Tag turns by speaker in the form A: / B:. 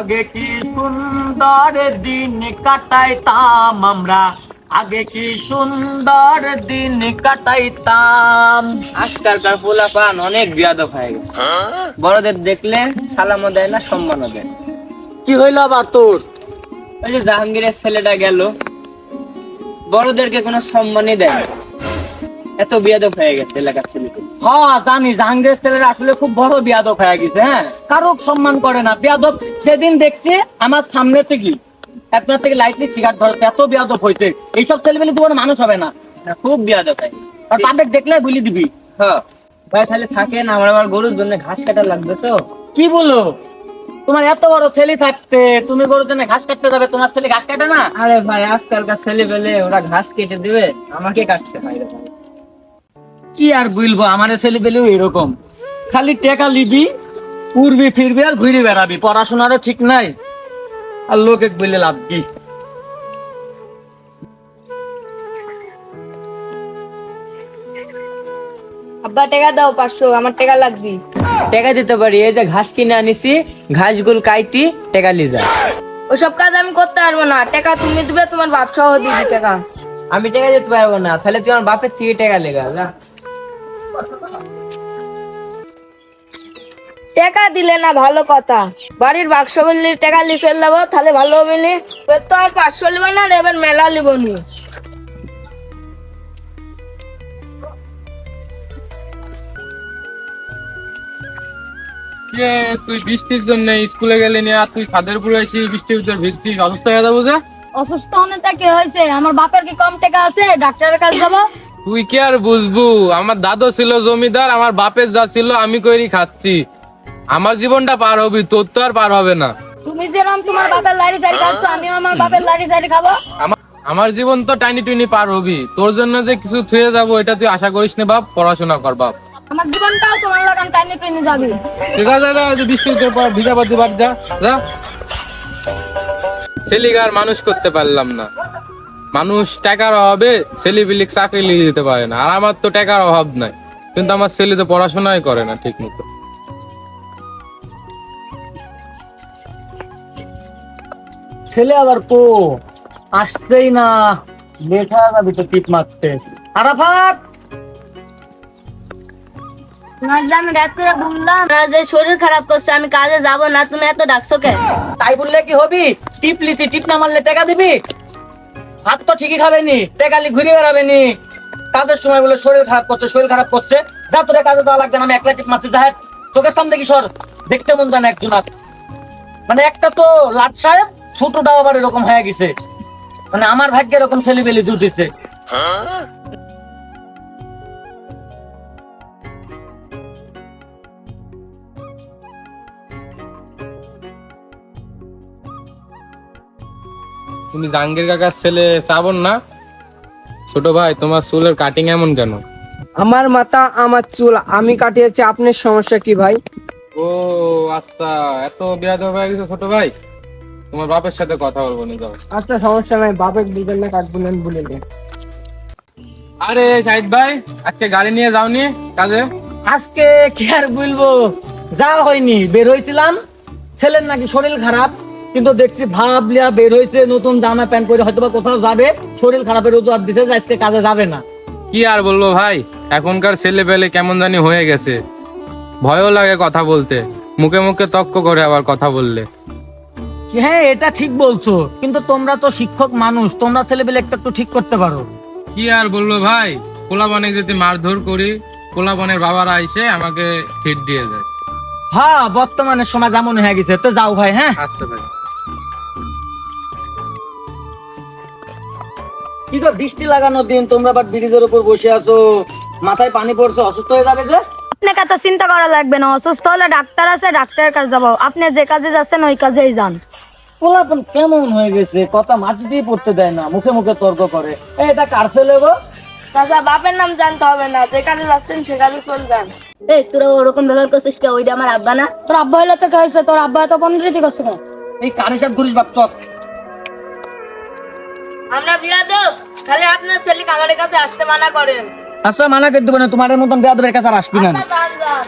A: আগে কি সুন্দর দিন কাটাইতাম আমরা, আগে কি সুন্দর দিন কাটাইতাম।
B: আজকালকার পোলাপান অনেক বিয়াদব হয়ে গেছে। বড়দের দেখলে সালামও দেয় না, সম্মানও দেয় না।
A: কি হইল আবার তোর?
B: ওই যে জাহাঙ্গীরের ছেলেটা গেল, বড়দেরকে কোনো সম্মানই দেয় না। এত বিয়াদব হয়ে গেছে এলাকার ছেলেকে।
A: হ্যাঁ জানি, জাহাঙ্গীরের ছেলেরা আসলে খুব বড় বিয়াদব হয়ে গেছে। হ্যাঁ, কারো সম্মান করে না, বিয়াদব। সেদিন দেখছি আমার সামনে থেকে আপনার থেকে লাইটলি সিগারেট ধরতে, এত বিয়াদব হইতে। এইসব ছেলেমেলে তোমার মানুষ হবে না।
B: খুব বিয়াদব হয়ে গেছে।
A: আর পাবলিক দেখলে বলি দিবি।
B: হ্যাঁ ভাই, তাহলে থাকেন, আমার আবার গরুর জন্য ঘাস কাটা লাগবে তো।
A: কি বলো, তোমার এত বড় ছেলে থাকতে তুমি গরুর জন্য ঘাস কাটতে যাবে? তোমার ছেলে ঘাস কাটে না?
B: আরে ভাই, আজকালকার ছেলে পেলে ওরা ঘাস কেটে দিবে, আমাকে কাটতে হয় রে ভাই।
A: কি আর বলবো, আমার ছেলে পেলেও এরকম, খালি টেকা লিবি, উড়বি ফিরবি আর ঘুরে বেড়াবি, পড়াশোনারও ঠিক নাই। আর লোকে বলে লাভ কি?
C: আব্বা টাকা দাও 500, আমার টাকা লাগবে।
B: টাকা দিতে পারি, এই যে ঘাস কিনে আনিছি, ঘাসগুলো কাইটি টাকা নিয়ে যা।
C: ওসব কাজ আমি করতে পারবো না, টাকা তুমি দিবে, তোমার বাপ সহ দিবি টাকা।
B: আমি টাকা দিতে পারবো না, তাহলে তোমার বাপের থেকে টাকা লেগা যা।
C: টাকা দিলে না ভালো কথা, বাড়ির বাক্স গুলি টাকা লিখে দেবো, তাহলে ভালো হবে নি। তো আর 500 লিব না, এবার মেলা লিব নি।
D: তুই বৃষ্টির জন্য স্কুলে গেলি না, আর তুই ছাদের উপরে এসে বৃষ্টির ভিতর ভিজছিস, অসুস্থ হয়ে যাবো যে।
C: অসুস্থ হনেটা কি হয়েছে? আমার বাপের কি কম টাকা আছে ডাক্তারের কাছে যাবো?
D: তুই কি আর বুঝবু, আমার দাদু ছিল জমিদার, আমার বাপের যা ছিল আমি কইরি খাচ্ছি। আমার জীবনটা পার হবি, তোর তো আর পার হবে না।
C: তুমি যেরকম তোমার বাপের লাড়ি সাড়ি খাচ্ছ, আমিও আমার বাপের লাড়ি সাড়ি খাবো।
D: আমার জীবন তো টাইনি টুইনি পার হবি, তোর জন্য যে কিছু থুয়ে যাবো এটা তুই আশা করিস না বাপ, পড়াশোনা কর বাপ।
C: আমার জীবনটাও তোমার লাগান টাইনে টাইনে যাবে।
D: ঠিক আছে, বৃষ্টির ভিতর পর ভিজা বাদি বাড়ি যা যা। ছেলিগার মানুষ করতে পারলাম না, মানুষ টাকার অভাবে ছেলে বিলিক চাকরি লিখে দিতে পারে না। আর আমার তো টাকার অভাব নাই, কিন্তু আমার ছেলে তো পড়াশোনাই করে না ঠিক মতো।
A: ছেলে আবার তো আসছেই না, লেট হয়ে যাবে তো টিপ মারতে। আরাফাত,
C: আমি রাত্রে বললাম যে শরীর খারাপ করছে, আমি কাজে যাব না, তুমি এত ডাকছো কে?
A: তাই বললে কি হবি? টিপ লিচি, টিপ না মারলে টাকা দিবি? ভাত তো ঠিকই খাবেনি, টেকালি ঘুরে বেড়াবেনি। কাজের সময় বলে শরীর খারাপ করছে, শরীর খারাপ করছে। যা, তোরে কাজে দেওয়া লাগবে না, আমি একলা টিপ মারছি। যা, চোখের সামনে কি সর, দেখতে মন জানে একজন। মানে একটা তো লাট সাহেব, ছোটটাও আবার এরকম হয়ে গেছে। মানে আমার ভাগ্যে এরকম ছেলেবেলে জুটেছে।
D: তুমি জাহাঙ্গীর কাকার ছেলে শ্রাবণ না? ছোট ভাই, তোমার চুলের কাটিং এমন কেন?
E: আমার মাথা আমার চুল আমি কাটিয়েছি, আপনার সমস্যা কি ভাই?
D: ও আচ্ছা, এত বেয়াদব হয়ে গেছে ছোট ভাই, তোমার বাপের সাথে কথা বলবো না, যাও।
E: আচ্ছা সমস্যা নাই, বাপের দিবেন না কাটবেন বলে দেন।
D: আরে শাহিদ ভাই, আজকে গাড়ি নিয়ে যাওনি কাজে?
A: আজকে কি আর বলবো, যা হয়নি, বের হয়েছিলাম। ছেলের নাকি শরীর খারাপ, কিন্তু দেখছি ভাবলিয়া বের হয়েছে, নতুন জামা প্যান্ট পরে হয়তো বা কোথাও যাবে, শরীর খারাপের অজুহাত দিছে যে আজকে কাজে যাবে না।
D: কি আর বলবো ভাই, এখনকার ছেলে পেলে কেমন জানি হয়ে গেছে, ভয়ও লাগে কথা বলতে, মুখে মুখে তক্ক করে আবার কথা বললে।
A: হ্যাঁ, এটা ঠিক বলছো, কিন্তু তোমরা তো শিক্ষক মানুষ, তোমরা ছেলেবেলে একটু ঠিক করতে পারো।
D: কি আর বলবো ভাই, পোলাপানে যদি মারধর করি, পোলাপানের বাবারা এসে আমাকে ফিট দিয়ে যায়।
A: হ্যাঁ, বর্তমানের সময় যেমন হয়ে গেছে। তো যাও ভাই। হ্যাঁ,
D: আচ্ছা ভাই।
A: কি তো বৃষ্টি লাগানোর দিন, তোমরা আবার ব্রিজের উপর বসে আছো, মাথায় পানি পড়ছে, অসুস্থ হয়ে যাবে যে।
C: আপনাকে এত চিন্তা করা লাগবে না, অসুস্থ হলে ডাক্তার আছে, ডাক্তারের কাছে যাবো। আপনি যে কাজে যাচ্ছেন ওই কাজেই যান।
A: পোলাপন কেমন হয়ে গেছে, কথা মাটি দিয়ে পড়তে দেয় না, মুখে মুখে তর্ক করে। এটা কার ছেলে গো?
C: চাচা, বাপের নাম জানতে হবে না, যে কাজে যাচ্ছেন সে কাজে চলে যান। এই তোরা ওরকম ব্যবহার করছিস কে? ওইটা আমার আব্বা না? তোর আব্বা হইলে তো হয়েছে, তোর আব্বা এত পন্ডিতি করছে কেন?
A: এই কার হিসাব করিস বাপ? চক
C: আমরা বিয়া দেব, খালি আপনার ছেলেকে আমাদের কাছে আসতে মানা করেন।
A: আচ্ছা, মানা করে দেবো না, তোমার মতন বেয়াদবের কাছে আর আসবি না।
C: আচ্ছা, যান যান।